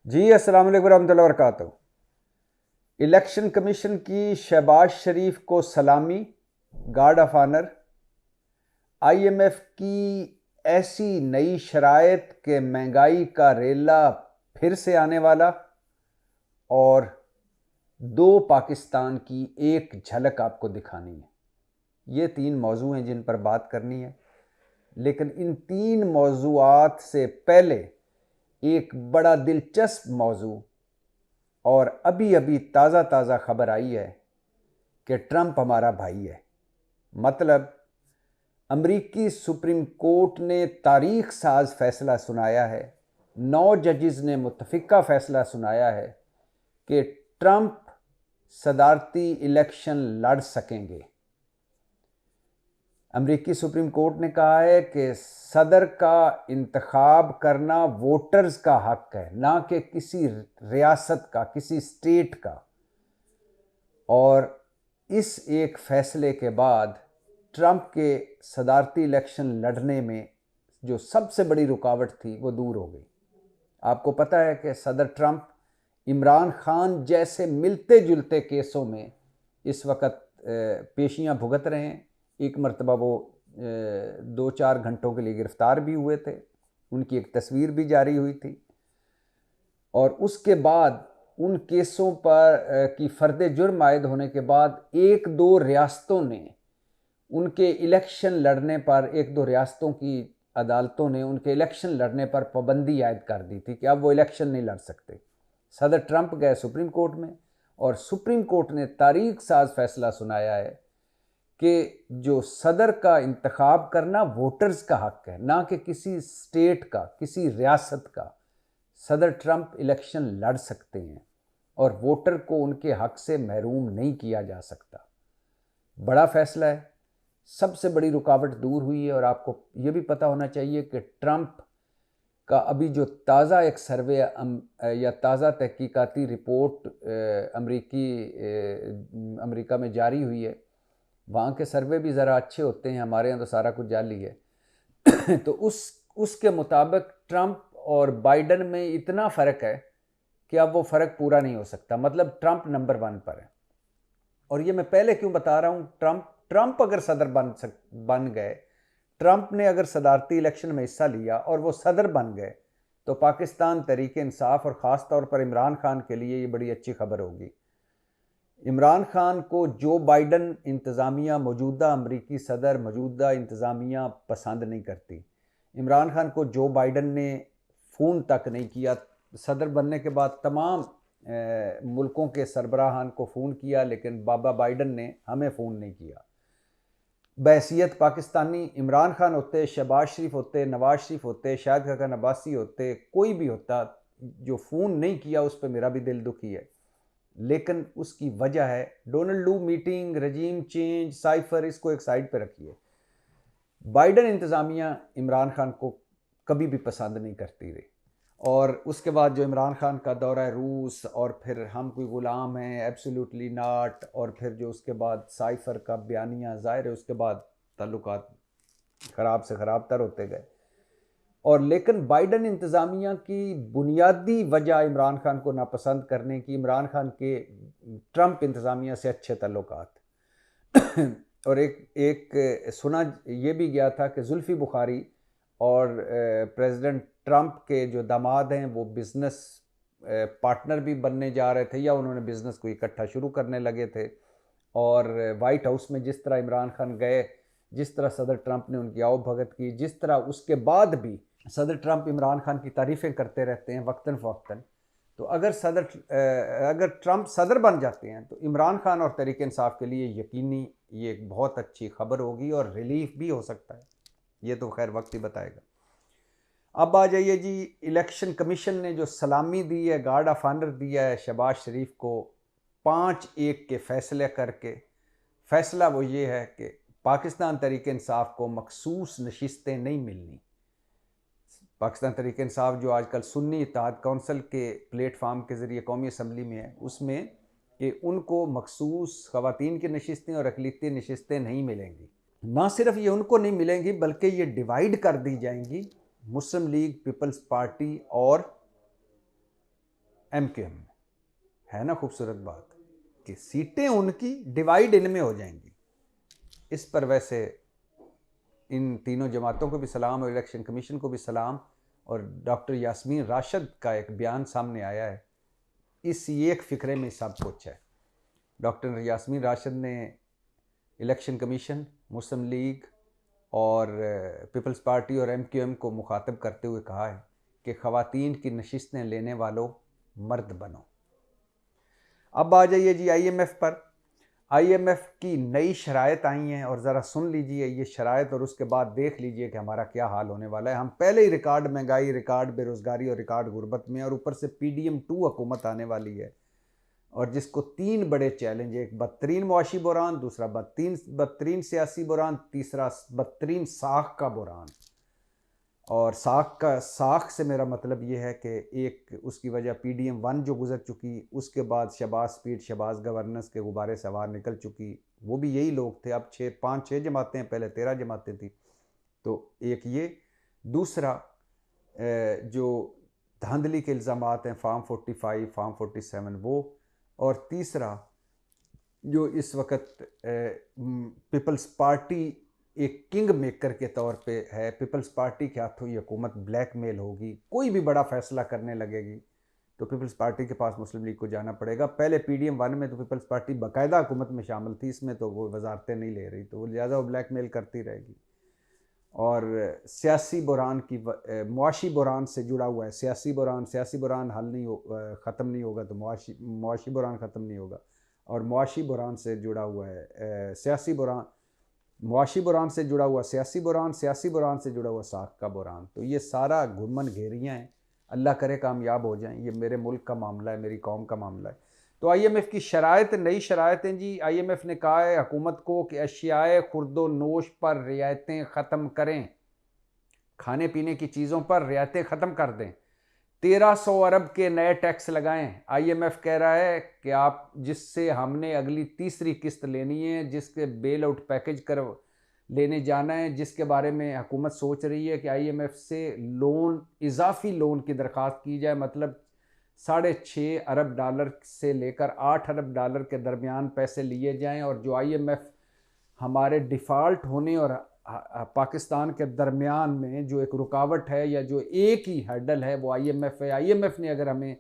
जी अस्सलाम वालेकुम रहमतुल्लाहि व बरकातहू। इलेक्शन कमीशन की शहबाज शरीफ को सलामी, गार्ड ऑफ ऑनर। आईएमएफ की ऐसी नई शराइत के महंगाई का रेला फिर से आने वाला, और दो पाकिस्तान की एक झलक आपको दिखानी है। ये तीन मौजू हैं जिन पर बात करनी है, लेकिन इन तीन मौजूआत से पहले एक बड़ा दिलचस्प मौजू, और अभी अभी ताज़ा ताज़ा खबर आई है कि ट्रंप हमारा भाई है। मतलब अमरीकी सुप्रीम कोर्ट ने तारीख साज फैसला सुनाया है, 9 जजेस ने मुतफिका फैसला सुनाया है कि ट्रंप सदारती इलेक्शन लड़ सकेंगे। अमरीकी सुप्रीम कोर्ट ने कहा है कि सदर का इंतखाब करना वोटर्स का हक है, ना कि किसी रियासत का, किसी स्टेट का। और इस एक फैसले के बाद ट्रंप के सदारती इलेक्शन लड़ने में जो सबसे बड़ी रुकावट थी वो दूर हो गई। आपको पता है कि सदर ट्रंप इमरान खान जैसे मिलते जुलते केसों में इस वक्त पेशियां भुगत रहे हैं। एक मरतबा वो 2-4 घंटों के लिए गिरफ्तार भी हुए थे, उनकी एक तस्वीर भी जारी हुई थी। और उसके बाद उन केसों पर की फर्द जुर्म आयद होने के बाद एक दो रियासतों ने उनके इलेक्शन लड़ने पर, एक दो रियासतों की अदालतों ने उनके इलेक्शन लड़ने पर पाबंदी आयद कर दी थी कि अब वो इलेक्शन नहीं लड़ सकते। सदर ट्रंप गए सुप्रीम कोर्ट में, और सुप्रीम कोर्ट ने तारीख साज फैसला सुनाया है कि जो सदर का इंतखाब करना वोटर्स का हक है, ना कि किसी स्टेट का, किसी रियासत का। सदर ट्रंप इलेक्शन लड़ सकते हैं और वोटर को उनके हक से महरूम नहीं किया जा सकता। बड़ा फैसला है, सबसे बड़ी रुकावट दूर हुई है। और आपको ये भी पता होना चाहिए कि ट्रंप का अभी जो ताज़ा एक सर्वे या ताज़ा तहकीकाती रिपोर्ट अमेरिका में जारी हुई है, वहाँ के सर्वे भी ज़रा अच्छे होते हैं, हमारे यहाँ तो सारा कुछ जाली है। तो उसके मुताबिक ट्रंप और बाइडन में इतना फ़र्क है कि अब वो फ़र्क पूरा नहीं हो सकता। मतलब ट्रंप नंबर 1 पर है। और ये मैं पहले क्यों बता रहा हूँ, ट्रंप अगर सदर बन गए, ट्रंप ने अगर सदारती इलेक्शन में हिस्सा लिया और वो सदर बन गए, तो पाकिस्तान तहरीक इंसाफ और ख़ास तौर पर इमरान खान के लिए ये बड़ी अच्छी खबर होगी। इमरान खान को जो बाइडन इंतज़ामिया, मौजूदा अमरीकी सदर, मौजूदा इंतज़ामिया पसंद नहीं करती। इमरान खान को जो बाइडन ने फ़ोन तक नहीं किया। सदर बनने के बाद तमाम मुल्कों के सरबराहान को फ़ोन किया, लेकिन बाबा बाइडन ने हमें फ़ोन नहीं किया। बहैसियत पाकिस्तानी इमरान खान होते, शहबाज शरीफ होते, नवाज शरीफ होते, शाहिद खाकन अब्बासी होते, कोई भी होता, जो फ़ोन नहीं किया उस पर मेरा भी दिल दुखी है। लेकिन उसकी वजह है डोनाल्ड लू मीटिंग, रजीम चेंज, साइफर, इसको एक साइड पे रखिए। बाइडन इंतज़ामिया इमरान खान को कभी भी पसंद नहीं करती रही। और उसके बाद जो इमरान खान का दौरा है रूस, और फिर हम कोई ग़ुलाम हैं, एब्सोल्युटली नॉट, और फिर जो उसके बाद साइफर का बयानिया, ज़ाहिर है उसके बाद ताल्लुकात ख़राब से ख़राब तर होते गए। और लेकिन बाइडन इंतज़ामिया की बुनियादी वजह इमरान खान को नापसंद करने की, इमरान खान के ट्रंप इंतज़ामिया से अच्छे ताल्लुकात। और एक सुना ये भी गया था कि जुल्फ़ी बुखारी और प्रेसिडेंट ट्रंप के जो दामाद हैं वो बिज़नेस पार्टनर भी बनने जा रहे थे, या उन्होंने बिज़नेस को इकट्ठा शुरू करने लगे थे। और वाइट हाउस में जिस तरह इमरान खान गए, जिस तरह सदर ट्रंप ने उनकी आओ भगत की, जिस तरह उसके बाद भी सदर ट्रंप इमरान खान की तारीफ़ें करते रहते हैं वक्तन फ़वक्तन। तो अगर ट्रंप सदर बन जाते हैं तो इमरान खान और तहरीक इंसाफ के लिए यकीनी ये एक बहुत अच्छी खबर होगी, और रिलीफ भी हो सकता है। ये तो खैर वक्त ही बताएगा। अब आ जाइए जी, इलेक्शन कमीशन ने जो सलामी दी है, गार्ड ऑफ ऑनर दिया है शहबाज शरीफ को 5-1 के फैसले करके। फैसला वो ये है कि पाकिस्तान तहरीक इंसाफ को मखसूस नशिस्तें नहीं मिलनी। पाकिस्तान तहरीक इंसाफ जो आजकल सुन्नी इत्तेहाद कौंसिल के प्लेटफार्म के ज़रिए कौमी असम्बली में है, उसमें कि उनको मखसूस ख़वातीन की नशिस्तें और अक़लियती नशिस्तें नहीं मिलेंगी। ना सिर्फ ये उनको नहीं मिलेंगी, बल्कि ये डिवाइड कर दी जाएंगी मुस्लिम लीग, पीपल्स पार्टी और MQM में। है ना खूबसूरत बात कि सीटें उनकी डिवाइड इनमें हो जाएंगी। इस पर वैसे इन तीनों जमातों को भी सलाम और इलेक्शन कमीशन को भी सलाम। और डॉक्टर यास्मीन राशिद का एक बयान सामने आया है, इस एक फ़िक्रे में सब कुछ है। डॉक्टर यास्मीन राशिद ने इलेक्शन कमीशन, मुस्लिम लीग और पीपल्स पार्टी और MQM को मुखातब करते हुए कहा है कि ख़वातीन की नशिस्तें लेने वालों मर्द बनो। अब आ जाइए जी IMF पर। IMF की नई शराइत आई हैं और ज़रा सुन लीजिए ये शराइत और उसके बाद देख लीजिए कि हमारा क्या हाल होने वाला है। हम पहले ही रिकॉर्ड महंगाई, रिकॉर्ड बेरोज़गारी और रिकॉर्ड गुर्बत में, और ऊपर से PDM2 हुकूमत आने वाली है, और जिसको 3 बड़े चैलेंज, एक बदतरीन मुआशी बुरान, दूसरा बदतरीन सियासी बुरान, तीसरा बदतरीन साख का बुरान। और साख से मेरा मतलब ये है कि एक उसकी वजह PDM1 जो गुजर चुकी, उसके बाद शहबाज स्पीड, शहबाज गवर्नेंस के गुब्बारे से हवा निकल चुकी, वो भी यही लोग थे। अब 5-6 जमातें, पहले 13 जमातें थी। तो एक ये, दूसरा जो धांधली के इल्ज़ामात हैं, फार्म 45, फार्म 47 वो, और तीसरा जो इस वक्त पीपल्स पार्टी एक किंग मेकर के तौर पे है, पीपल्स पार्टी के हाथों ये हुकूमत ब्लैकमेल होगी, कोई भी बड़ा फैसला करने लगेगी तो पीपल्स पार्टी के पास मुस्लिम लीग को जाना पड़ेगा। पहले PDM1 में तो पीपल्स पार्टी बाकायदा हुकूमत में शामिल थी, इसमें तो वो वजारतें नहीं ले रही, तो वो लिहाजा वो ब्लैकमेल करती रहेगी। और सियासी बुरान की मुआशी बुरान से जुड़ा हुआ है। सियासी बुरान हल नहीं ख़त्म नहीं होगा तो मुआशी बुरान ख़त्म नहीं होगा, और मुआशी बुरान से जुड़ा हुआ है सियासी बुरान, मुआशी बुरान से जुड़ा हुआ सियासी बुरान, सियासी बुरान से जुड़ा हुआ साख का बुरान। तो ये सारा घुरमन घेरियाँ हैं। अल्लाह करे कामयाब हो जाएं। ये मेरे मुल्क का मामला है, मेरी कौम का मामला है। तो IMF की शराइत, नई शराइतें जी। IMF ने कहा है हुकूमत को कि अशियाए खुर्दो नोश पर रियायतें ख़त्म करें, खाने पीने की चीज़ों पर रियायतें ख़त्म कर दें, 1300 अरब के नए टैक्स लगाएं। IMF कह रहा है कि आप, जिससे हमने अगली तीसरी किस्त लेनी है, जिसके बेल आउट पैकेज कर लेने जाना है, जिसके बारे में हुकूमत सोच रही है कि IMF से लोन, इजाफी लोन की दरख्वास्त की जाए, मतलब $6.5 अरब से लेकर $8 अरब के दरमियान पैसे लिए जाएं, और जो IMF हमारे डिफ़ॉल्ट होने और पाकिस्तान के दरमियान में जो एक रुकावट है, या जो एक ही हर्डल है, वो IMF है। IMF ने अगर हमें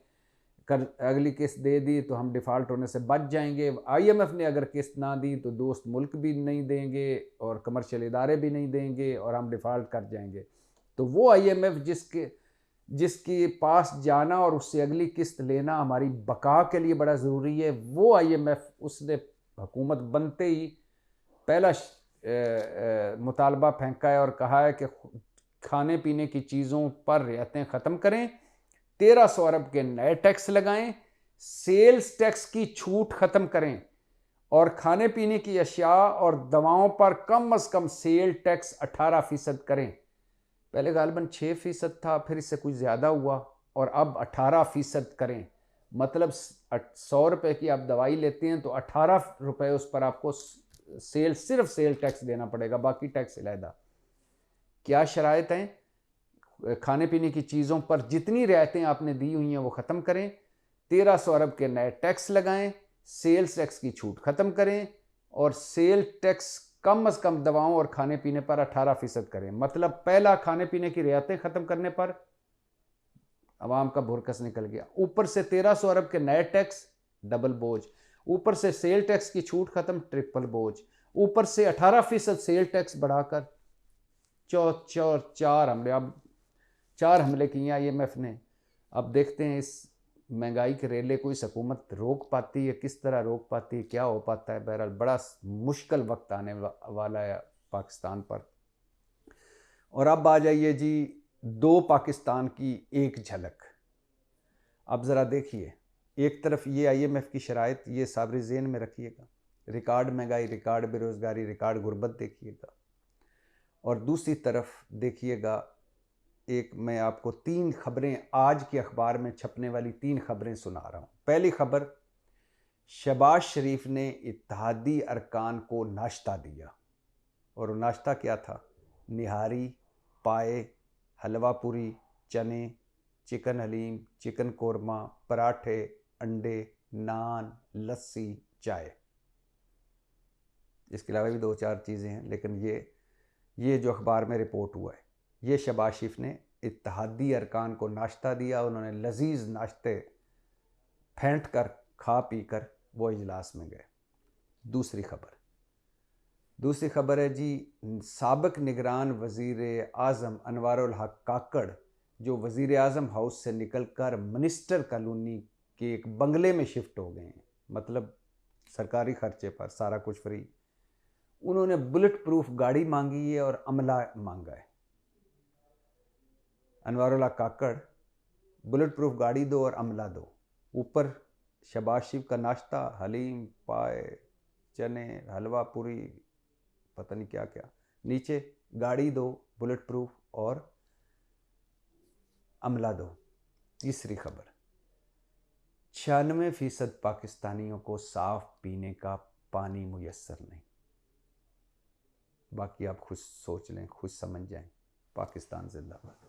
अगली किस्त दे दी तो हम डिफ़ॉल्ट होने से बच जाएंगे। IMF ने अगर किस्त ना दी तो दोस्त मुल्क भी नहीं देंगे और कमर्शियल इदारे भी नहीं देंगे और हम डिफ़ॉल्ट कर जाएंगे। तो वो IMF जिसके पास जाना और उससे अगली किस्त लेना हमारी बका के लिए बड़ा ज़रूरी है, वो IMF, उसने हुकूमत बनते ही पहला मुतालबा फेंका है और कहा है कि खाने पीने की चीज़ों पर रियायतें ख़त्म करें, 1300 अरब के नए टैक्स लगाएं, सेल्स टैक्स की छूट ख़त्म करें, और खाने पीने की अशिया और दवाओं पर कम अज़ कम सेल टैक्स 18% करें। पहले गालिबन 6% था, फिर इससे कुछ ज़्यादा हुआ, और अब 18% करें। मतलब 100 रुपये की आप दवाई लेते हैं तो 18 रुपये उस पर आपको सिर्फ सेल टैक्स देना पड़ेगा, बाकी टैक्स अलहदा। क्या शराइत हैं? खाने पीने की चीज़ों पर जितनी रियायतें आपने दी हुई हैं वो ख़त्म करें, 1300 अरब के नए टैक्स लगाएं, सेल्स टैक्स की छूट ख़त्म करें, और सेल टैक्स कम अज़ कम दवाओं और खाने पीने पर 18% करें। मतलब पहला, खाने पीने की रियायतें ख़त्म करने पर आवाम का भुरकस निकल गया, ऊपर से 1300 अरब के नए टैक्स, डबल बोझ, ऊपर से सेल टैक्स की छूट ख़त्म, ट्रिपल बोझ, ऊपर से 18% सेल टैक्स बढ़ाकर चार हमले, अब 4 हमले किए IMF ने। अब देखते हैं इस महंगाई के रेले को इस हुकूमत रोक पाती है, किस तरह रोक पाती है, क्या हो पाता है। बहरहाल बड़ा मुश्किल वक्त आने वाला है पाकिस्तान पर। और अब आ जाइए जी 2 पाकिस्तान की एक झलक। अब ज़रा देखिए, एक तरफ ये IMF की शराइत, ये साबरी ज़हन में रखिएगा, रिकॉर्ड महंगाई, रिकॉर्ड बेरोज़गारी, रिकॉर्ड गुर्बत देखिएगा, और दूसरी तरफ देखिएगा, एक मैं आपको 3 खबरें, आज के अखबार में छपने वाली 3 खबरें सुना रहा हूँ। पहली खबर, शहबाज शरीफ ने इत्तेहादी अरकान को नाश्ता दिया, और वो नाश्ता क्या था? निहारी, पाए, हलवा पूरी, चने, चिकन हलीम, चिकन कोरमा, पराठे, अंडे, नान, लस्सी, चाय। इसके अलावा भी 2-4 चीज़ें हैं, लेकिन ये जो अखबार में रिपोर्ट हुआ है, ये शहबाज शरीफ ने इत्तेहादी अरकान को नाश्ता दिया। उन्होंने लजीज नाश्ते फेंट कर खा पी कर वो इजलास में गए। दूसरी खबर है जी, साबिक निगरान वज़ीर आज़म अनवारुल हक काकड़ जो वज़ीर आज़म हाउस से निकलकर मिनिस्टर कॉलोनी के एक बंगले में शिफ्ट हो गए हैं, मतलब सरकारी खर्चे पर सारा कुछ फ्री। उन्होंने बुलेट प्रूफ गाड़ी मांगी है और अमला मांगा है। अनवारुल हक काकड़, बुलेट प्रूफ गाड़ी दो और अमला दो। ऊपर शहबाज शरीफ का नाश्ता, हलीम, पाए, चने, हलवा पूरी, पता नहीं क्या क्या। नीचे गाड़ी दो बुलेट प्रूफ और अमला दो। तीसरी खबर, 96% पाकिस्तानियों को साफ पीने का पानी मुयस्सर नहीं। बाकी आप खुद सोच लें, खुद समझ जाएं। पाकिस्तान जिंदाबाद।